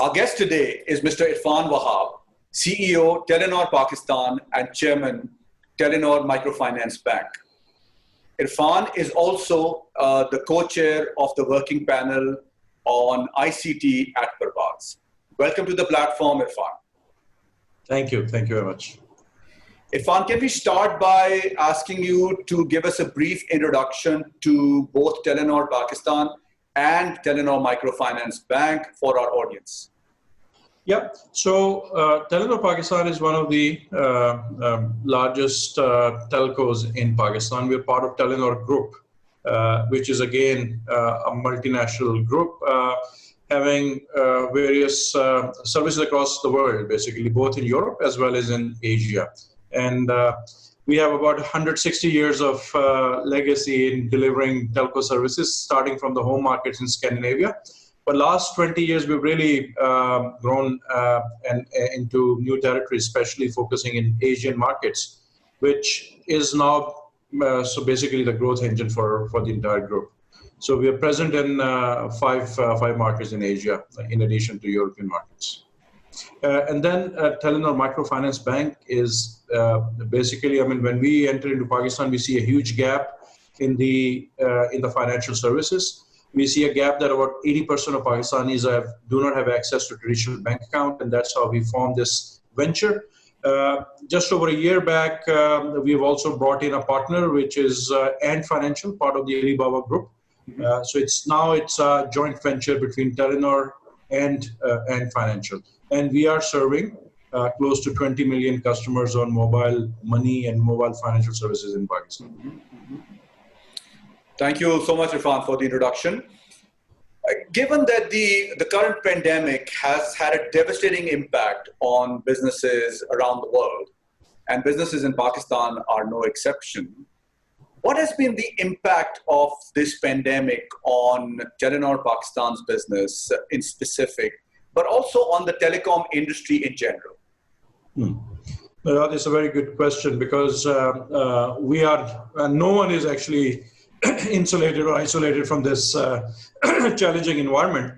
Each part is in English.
Our guest today is Mr. Irfan Wahab, CEO, Telenor Pakistan and Chairman, Telenor Microfinance Bank. Irfan is also the co-chair of the working panel on ICT at Parwaaz. Welcome to the platform, Irfan. Thank you. Thank you very much. Irfan, can we start by asking you to give us a brief introduction to both Telenor Pakistan and Telenor Microfinance Bank for our audience? Yeah, so Telenor Pakistan is one of the largest telcos in Pakistan. We're part of Telenor Group, which is again a multinational group having various services across the world, basically both in Europe as well as in Asia. And we have about 160 years of legacy in delivering telco services, starting from the home markets in Scandinavia. But last 20 years, we've really grown into new territories, especially focusing in Asian markets, which is now so basically the growth engine for the entire group. So we are present in five markets in Asia, in addition to European markets. And then Telenor Microfinance Bank is basically, I mean, when we enter into Pakistan, we see a huge gap in the financial services. We see a gap that about 80% of Pakistanis do not have access to traditional bank account, and that's how we formed this venture. Just over a year back, we've also brought in a partner, which is Ant Financial, part of the Alibaba Group. So it's a joint venture between Telenor and Ant Financial. And we are serving close to 20 million customers on mobile money and mobile financial services in Pakistan. Thank you so much, Irfan, for the introduction. Given that the current pandemic has had a devastating impact on businesses around the world, and businesses in Pakistan are no exception, what has been the impact of this pandemic on Telenor Pakistan's business in specific, but also on the telecom industry in general? Well, that's a very good question, because no one is actually insulated or isolated from this challenging environment.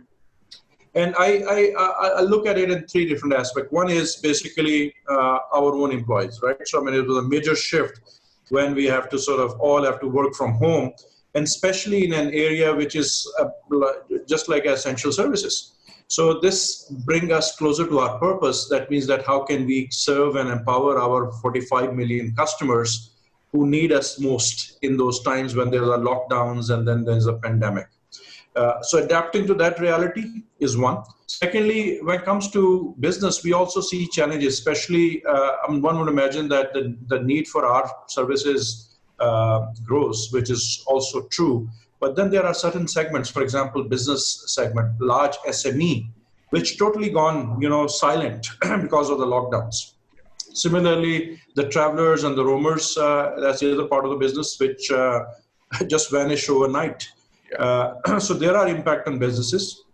And I look at it in three different aspects. One is basically our own employees, right? So I mean, it was a major shift when we have to all have to work from home, and especially in an area which is just like essential services. So this brings us closer to our purpose. That means that how can we serve and empower our 45 million customers who need us most in those times when there are lockdowns and then there's a pandemic. So adapting to that reality is one. Secondly, when it comes to business, we also see challenges, especially one would imagine that the need for our services grows, which is also true. But then there are certain segments, for example, business segment, large SME, which totally gone silent because of the lockdowns. Similarly, the travelers and the roamers, that's the other part of the business, which just vanished overnight. So there are impact on businesses.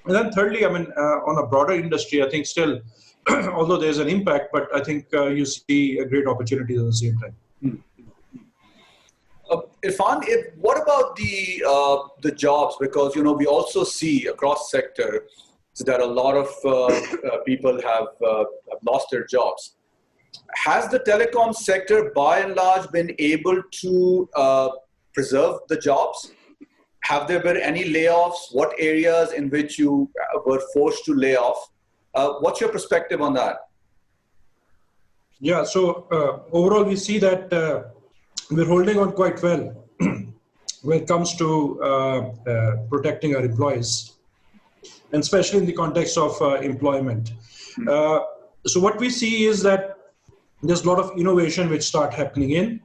And then thirdly, I mean, on a broader industry, I think still, although there's an impact, but I think you see a great opportunity at the same time. Irfan, what about the jobs? Because we also see across sector that a lot of people have lost their jobs. Has the telecom sector, by and large, been able to preserve the jobs? Have there been any layoffs? What areas in which you were forced to lay off? What's your perspective on that? Yeah, so overall, we see that we're holding on quite well when it comes to protecting our employees, and especially in the context of employment. So what we see is that there's a lot of innovation which start happening in.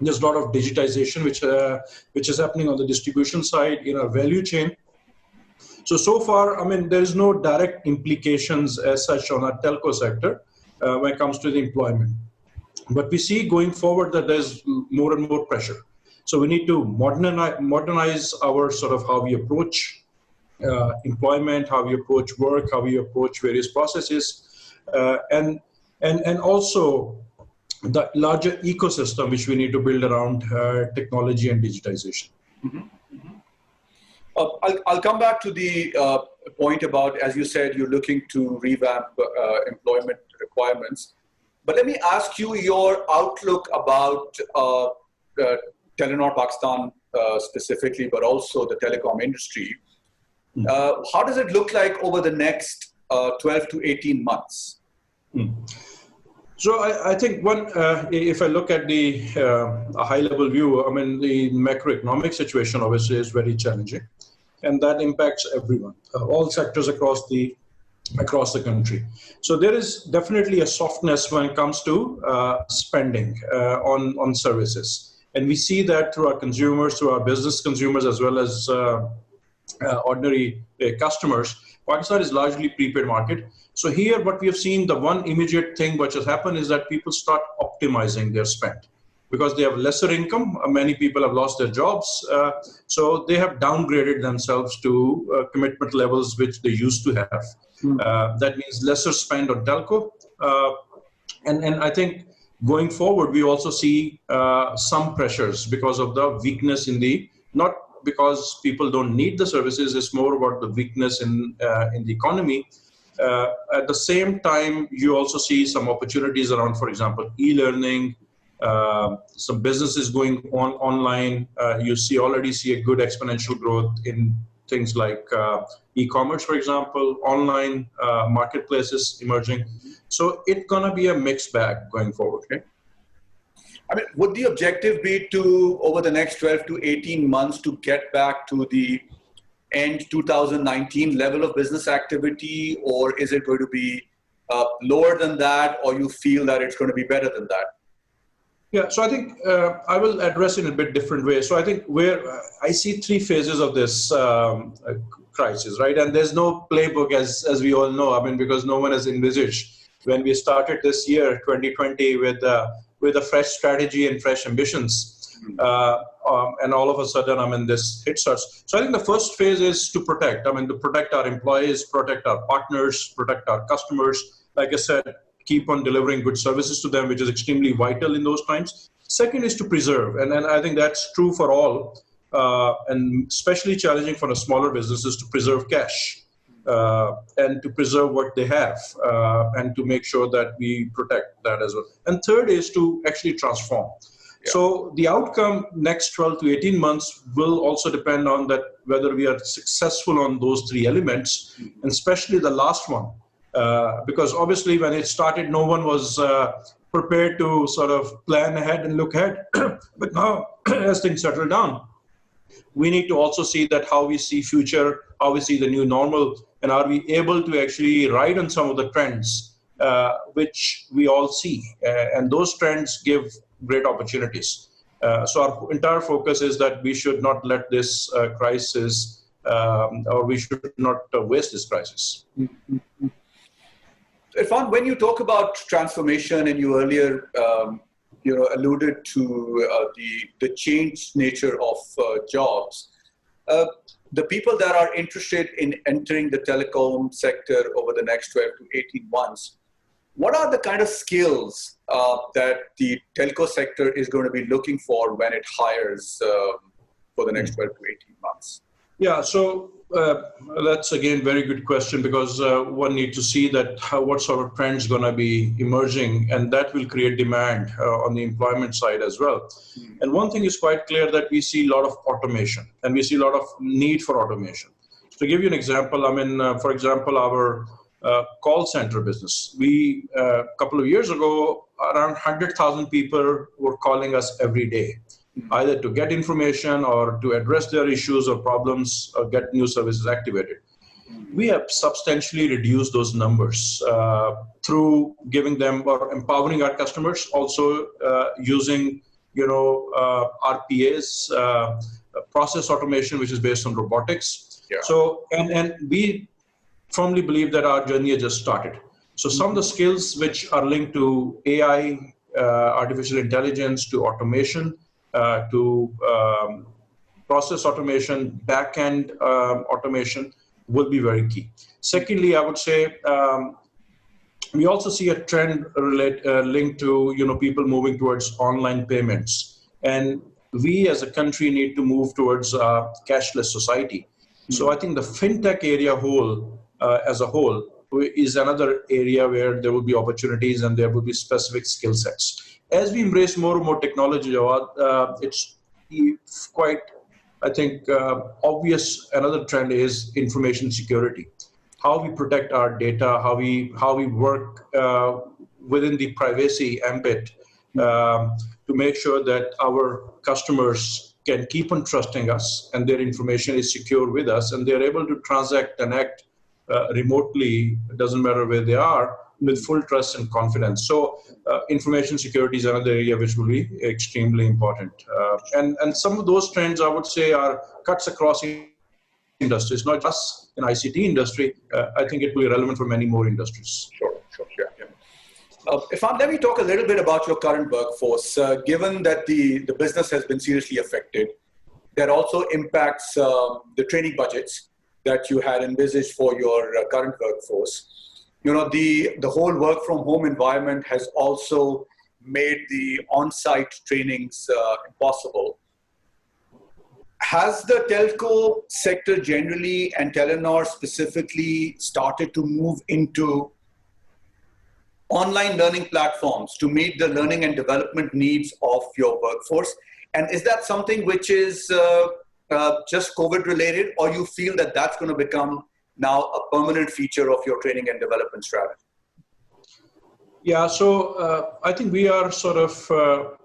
There's a lot of digitization which is happening on the distribution side in our value chain. So far, I mean, there is no direct implications as such on our telco sector when it comes to the employment. But we see going forward that there's more and more pressure. So we need to modernize our how we approach employment, how we approach work, how we approach various processes, and also the larger ecosystem which we need to build around technology and digitization. I'll come back to the point about, as you said, you're looking to revamp employment requirements. But let me ask you your outlook about Telenor Pakistan specifically, but also the telecom industry. How does it look like over the next 12 to 18 months? So I think if I look at the a high-level view, I mean, the macroeconomic situation obviously is very challenging, and that impacts everyone, all sectors across the country. So there is definitely a softness when it comes to spending on services, and we see that through our consumers, through our business consumers, as well as ordinary customers. Pakistan is largely prepaid market. So here, what we have seen, the one immediate thing which has happened is that people start optimizing their spend because they have lesser income. Many people have lost their jobs. So they have downgraded themselves to commitment levels which they used to have. That means lesser spend on telco. And I think going forward, we also see some pressures because of the weakness in the, not because people don't need the services, it's more about the weakness in the economy. At the same time, you also see some opportunities around, for example, e-learning, some businesses going online. You already see a good exponential growth in things like e-commerce, for example, online marketplaces emerging. So it's going to be a mixed bag going forward. Okay? I mean, would the objective be to, over the next 12 to 18 months, to get back to the end 2019 level of business activity, or is it going to be lower than that, or you feel that it's going to be better than that? Yeah, so I think I will address it in a bit different way. So I think I see three phases of this crisis, right? And there's no playbook, as we all know. I mean, because no one has envisaged when we started this year, 2020, with a fresh strategy and fresh ambitions. And all of a sudden, I mean, this hits us. So I think the first phase is to protect. I mean, to protect our employees, protect our partners, protect our customers. Like I said, keep on delivering good services to them, which is extremely vital in those times. Second is to preserve. And I think that's true for all, and especially challenging for the smaller businesses to preserve cash and to preserve what they have and to make sure that we protect that as well. And third is to actually transform. Yeah. So the outcome next 12 to 18 months will also depend on that, whether we are successful on those three elements, and especially the last one. Because obviously when it started, no one was prepared to sort of plan ahead and look ahead. But now, as things settle down, we need to also see that how we see future, how we see the new normal, and are we able to actually ride on some of the trends which we all see. And those trends give great opportunities. So our entire focus is that we should not let this crisis, or we should not waste this crisis. Irfan, when you talk about transformation, and you earlier alluded to the changed nature of jobs, the people that are interested in entering the telecom sector over the next 12 to 18 months, what are the kind of skills that the telco sector is going to be looking for when it hires for the next 12 to 18 months? Yeah, so that's again very good question, because one needs to see that what sort of trends going to be emerging, and that will create demand on the employment side as well. And one thing is quite clear, that we see a lot of automation, and we see a lot of need for automation. So to give you an example, I mean, for example, our call center business. We, a couple of years ago, around 100,000 people were calling us every day, either to get information or to address their issues or problems or get new services activated. We have substantially reduced those numbers through giving them or empowering our customers, also using, RPAs, process automation, which is based on robotics. Yeah. So, and we firmly believe that our journey has just started. So some of the skills which are linked to AI, artificial intelligence, to automation, to process automation, back-end automation will be very key. Secondly, I would say we also see a trend linked to people moving towards online payments, and we as a country need to move towards a cashless society. So I think the fintech area as a whole is another area where there will be opportunities and there will be specific skill sets. As we embrace more and more technology, Jawad, it's quite, I think, obvious. Another trend is information security. How we protect our data, how we work within the privacy ambit to make sure that our customers can keep on trusting us and their information is secure with us and they're able to transact and act remotely, it doesn't matter where they are, with full trust and confidence. So information security is another area which will be extremely important. And some of those trends, I would say, are cuts across industries, not just in ICT industry. I think it will be relevant for many more industries. Sure. Irfan, let me talk a little bit about your current workforce. Given that the business has been seriously affected, that also impacts the training budgets that you had envisaged for your current workforce. The whole work from home environment has also made the on-site trainings impossible. Has the telco sector generally and Telenor specifically started to move into online learning platforms to meet the learning and development needs of your workforce? And is that something which is just COVID related, or you feel that that's going to become now a permanent feature of your training and development strategy? Yeah, so I think we are sort of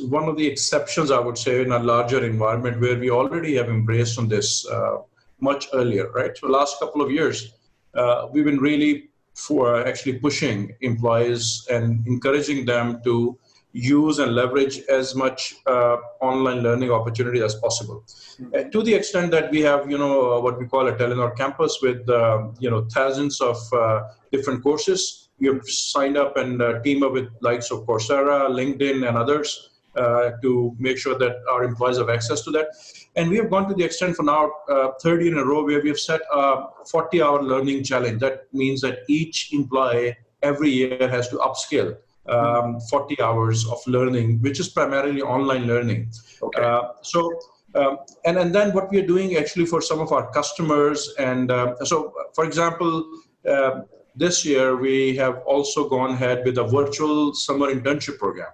one of the exceptions, I would say, in a larger environment where we already have embraced on this much earlier, right? So last couple of years, we've been really actually pushing employees and encouraging them to use and leverage as much online learning opportunity as possible. To the extent that we have, what we call a Telenor campus with, thousands of different courses. We have signed up and teamed up with likes of Coursera, LinkedIn, and others to make sure that our employees have access to that. And we have gone to the extent for now, 30 in a row, where we have set a 40-hour learning challenge. That means that each employee every year has to upskill 40 hours of learning, which is primarily online learning. Okay. And then what we are doing actually for some of our customers. And so, for example, this year we have also gone ahead with a virtual summer internship program.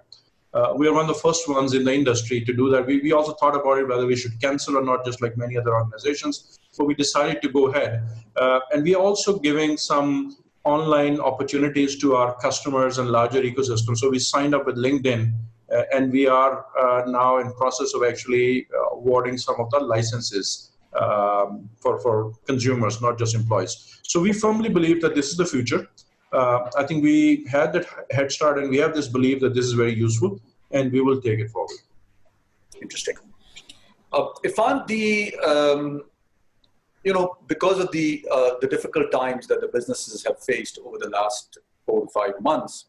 We are one of the first ones in the industry to do that. We also thought about it, whether we should cancel or not, just like many other organizations. So we decided to go ahead. And we are also giving some online opportunities to our customers and larger ecosystems. So we signed up with LinkedIn, and we are now in process of actually awarding some of the licenses for consumers, not just employees. So we firmly believe that this is the future. I think we had that head start, and we have this belief that this is very useful, and we will take it forward. Interesting. Irfan, because of the difficult times that the businesses have faced over the last 4 to 5 months,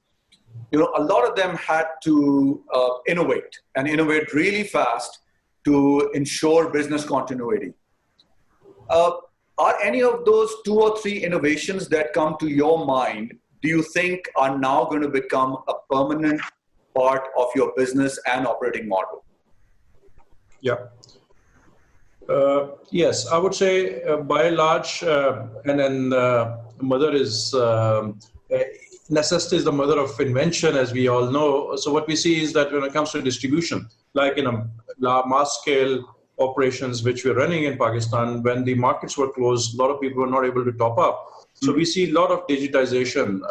a lot of them had to innovate really fast to ensure business continuity. Are any of those 2 or 3 innovations that come to your mind, do you think are now going to become a permanent part of your business and operating model? Yeah. Yes, I would say by and large, and then mother is, necessity is the mother of invention, as we all know. So what we see is that when it comes to distribution, like in a mass scale operations which we're running in Pakistan, when the markets were closed, a lot of people were not able to top up. So we see a lot of digitization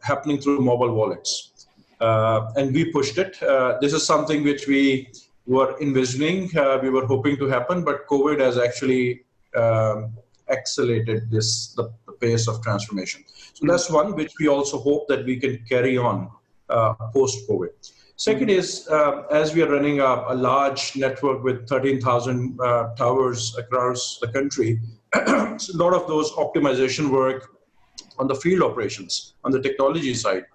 happening through mobile wallets. And we pushed it. This is something which we were envisioning, we were hoping to happen, but COVID has actually accelerated the pace of transformation. So that's one which we also hope that we can carry on post-COVID. Second is, as we are running a large network with 13,000 towers across the country, so a lot of those optimization work on the field operations, on the technology side,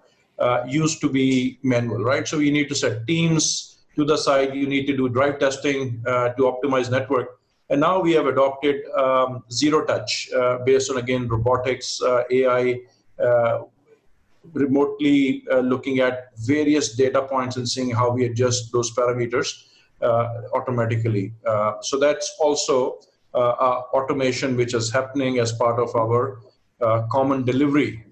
used to be manual, right? So you need to set teams to the side, you need to do drive testing to optimize network. And now we have adopted zero touch based on, again, robotics, AI, remotely looking at various data points and seeing how we adjust those parameters automatically. So that's also automation which is happening as part of our common delivery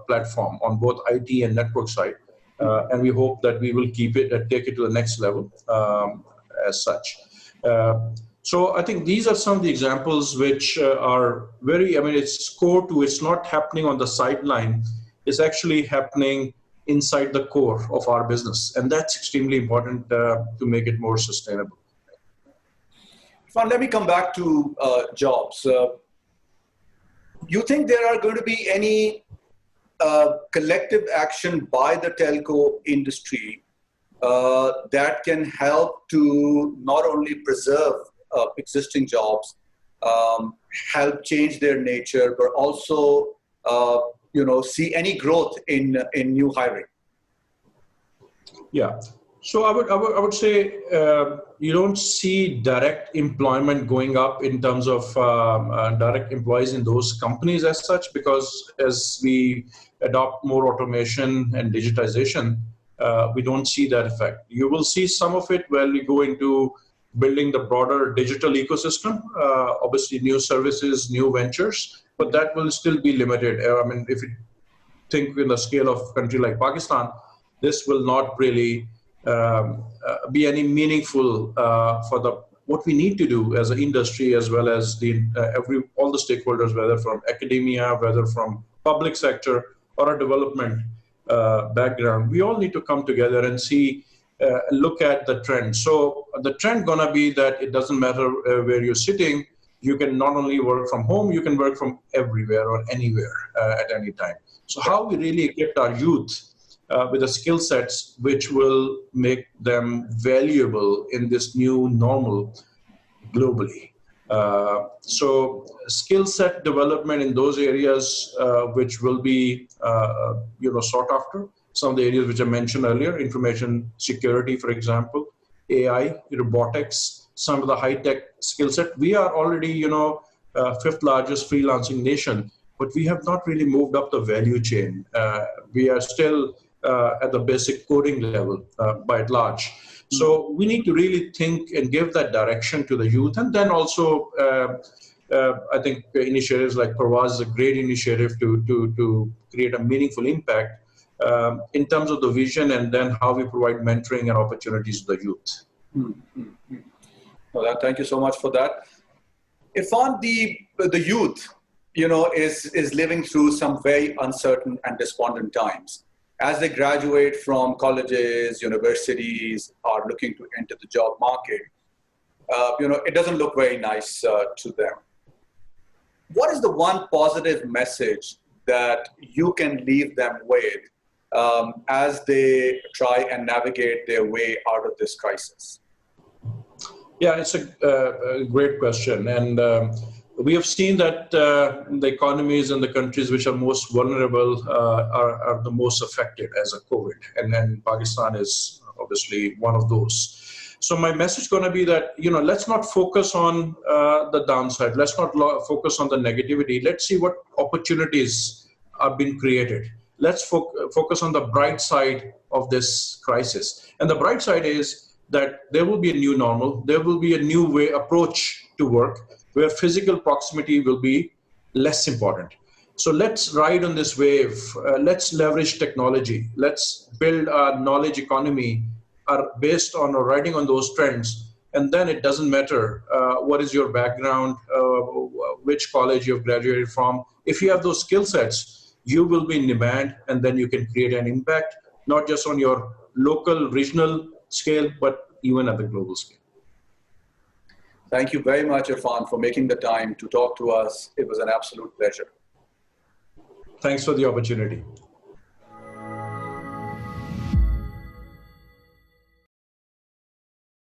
platform on both IT and network side. And we hope that we will keep it and take it to the next level as such. So I think these are some of the examples which are very, I mean, it's core to, it's not happening on the sideline, it's actually happening inside the core of our business. And that's extremely important to make it more sustainable. Irfan, let me come back to jobs. You think there are going to be any collective action by the telco industry that can help to not only preserve existing jobs, help change their nature, but also see any growth in new hiring? Yeah. So I would say you don't see direct employment going up in terms of direct employees in those companies as such, because as we adopt more automation and digitization, we don't see that effect. You will see some of it when we go into building the broader digital ecosystem, obviously new services, new ventures, but that will still be limited. I mean, if you think in the scale of a country like Pakistan, this will not really be any meaningful for what we need to do as an industry, as well as all the stakeholders, whether from academia, whether from public sector or a development background. We all need to come together and look at the trend. So the trend gonna be that it doesn't matter where you're sitting. You can not only work from home, you can work from everywhere or anywhere at any time. So how we really equip our youth with the skill sets which will make them valuable in this new normal globally. So skill set development in those areas which will be sought after. Some of the areas which I mentioned earlier, information security, for example, AI, robotics, some of the high-tech skill set. We are already, fifth largest freelancing nation, but we have not really moved up the value chain. We are still at the basic coding level by and large. So we need to really think and give that direction to the youth. And then also, I think initiatives like Parwaaz is a great initiative to create a meaningful impact in terms of the vision, and then how we provide mentoring and opportunities to the youth. Well, thank you so much for that. Irfan, the youth, is living through some very uncertain and despondent times. As they graduate from colleges, universities, are looking to enter the job market, it doesn't look very nice to them. What is the one positive message that you can leave them with as they try and navigate their way out of this crisis? Yeah, it's a great question. And we have seen that the economies and the countries which are most vulnerable are the most affected as a COVID. And Pakistan is obviously one of those. So my message is going to be that, let's not focus on the downside. Let's not focus on the negativity. Let's see what opportunities are being created. Let's focus on the bright side of this crisis. And the bright side is that there will be a new normal. There will be a new approach to work, where physical proximity will be less important. So let's ride on this wave. Let's leverage technology. Let's build a knowledge economy based on or riding on those trends. And then it doesn't matter what is your background, which college you've graduated from. If you have those skill sets, you will be in demand, and then you can create an impact, not just on your local, regional scale, but even at the global scale. Thank you very much, Irfan, for making the time to talk to us. It was an absolute pleasure. Thanks for the opportunity.